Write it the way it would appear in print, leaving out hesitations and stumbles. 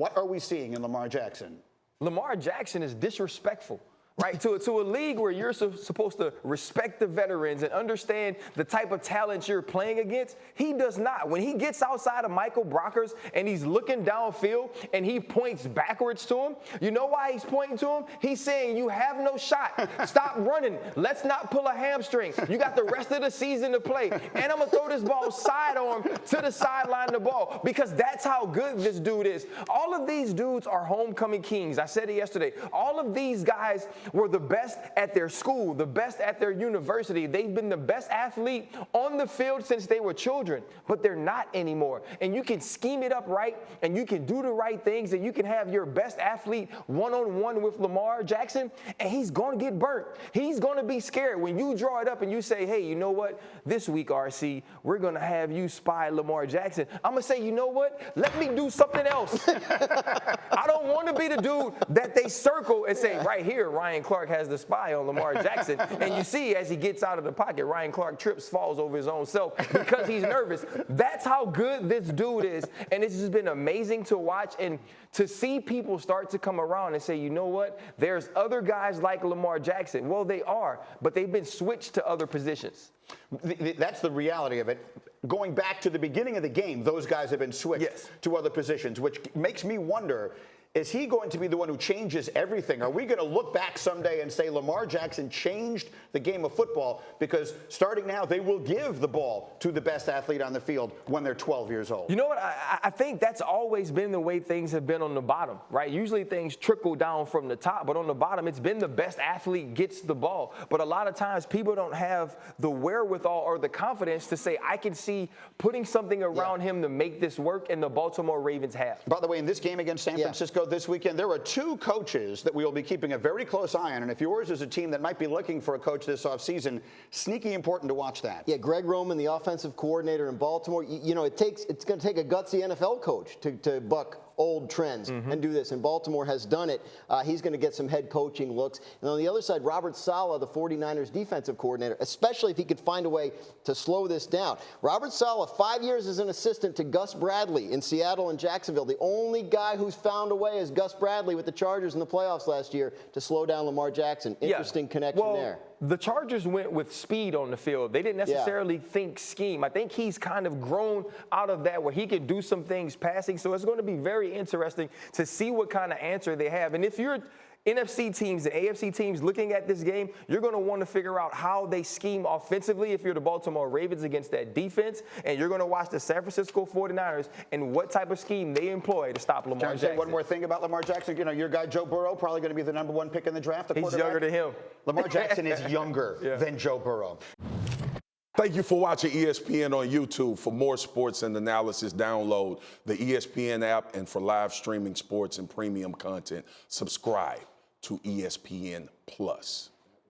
What are we seeing in Lamar Jackson? Lamar Jackson is disrespectful, right? to a league where you're supposed to respect the veterans and understand the type of talent you're playing against. He does not. When he gets outside of Michael Brockers and he's looking downfield and he points backwards to him, you know why he's pointing to him? He's saying, you have no shot. Stop running. Let's not pull a hamstring. You got the rest of the season to play. And I'm going to throw this ball sidearm to the sideline of the ball, because that's how good this dude is. All of these dudes are homecoming kings. I said it yesterday. All of these guys were the best at their school, the best at their university. They've been the best athlete on the field since they were children, but they're not anymore. And you can scheme it up right, and you can do the right things, and you can have your best athlete one-on-one with Lamar Jackson, and he's going to get burnt. He's going to be scared when you draw it up and you say, hey, you know what? This week, RC, we're going to have you spy Lamar Jackson. I'm going to say, you know what? Let me do something else. I don't want to be the dude that they circle and say, right here, Ryan Clark has the spy on Lamar Jackson. And you see, as he gets out of the pocket, Ryan Clark trips, falls over his own self because he's nervous. That's how good this dude is. And it's just been amazing to watch and to see people start to come around and say, you know what? There's other guys like Lamar Jackson. Well, they are, but they've been switched to other positions. That's the reality of it. Going back to the beginning of the game, those guys have been switched to other positions, which makes me wonder, is he going to be the one who changes everything? Are we going to look back someday and say Lamar Jackson changed the game of football? Because starting now, they will give the ball to the best athlete on the field when they're 12 years old. You know what? I think that's always been the way things have been on the bottom, right? Usually things trickle down from the top, but on the bottom, it's been the best athlete gets the ball. But a lot of times people don't have the wherewithal or the confidence to say, I can see putting something around him to make this work, and the Baltimore Ravens have. By the way, in this game against San Francisco this weekend, there are two coaches that we will be keeping a very close eye on. And if yours is a team that might be looking for a coach this offseason, sneaky important to watch that. Yeah, Greg Roman, the offensive coordinator in Baltimore. You know, it's going to take a gutsy NFL coach to buck old trends and do this. And Baltimore has done it. He's going to get some head coaching looks. And on the other side, Robert Saleh, the 49ers defensive coordinator, especially if he could find a way to slow this down. Robert Saleh, 5 years as an assistant to Gus Bradley in Seattle and Jacksonville. The only guy who's found a way is Gus Bradley with the Chargers in the playoffs last year to slow down Lamar Jackson. Interesting connection there. The Chargers went with speed on the field. They didn't necessarily think scheme. I think he's kind of grown out of that where he can do some things passing. So it's going to be very interesting to see what kind of answer they have. And if you're NFC teams and AFC teams looking at this game, you're going to want to figure out how they scheme offensively if you're the Baltimore Ravens against that defense, and you're going to watch the San Francisco 49ers and what type of scheme they employ to stop Lamar Jackson. Say one more thing about Lamar Jackson. You know, your guy Joe Burrow probably going to be the #1 pick in the draft. He's younger than him. Lamar Jackson is younger than Joe Burrow. Thank you for watching ESPN on YouTube. For more sports and analysis, download the ESPN app, and for live streaming sports and premium content, subscribe to ESPN Plus.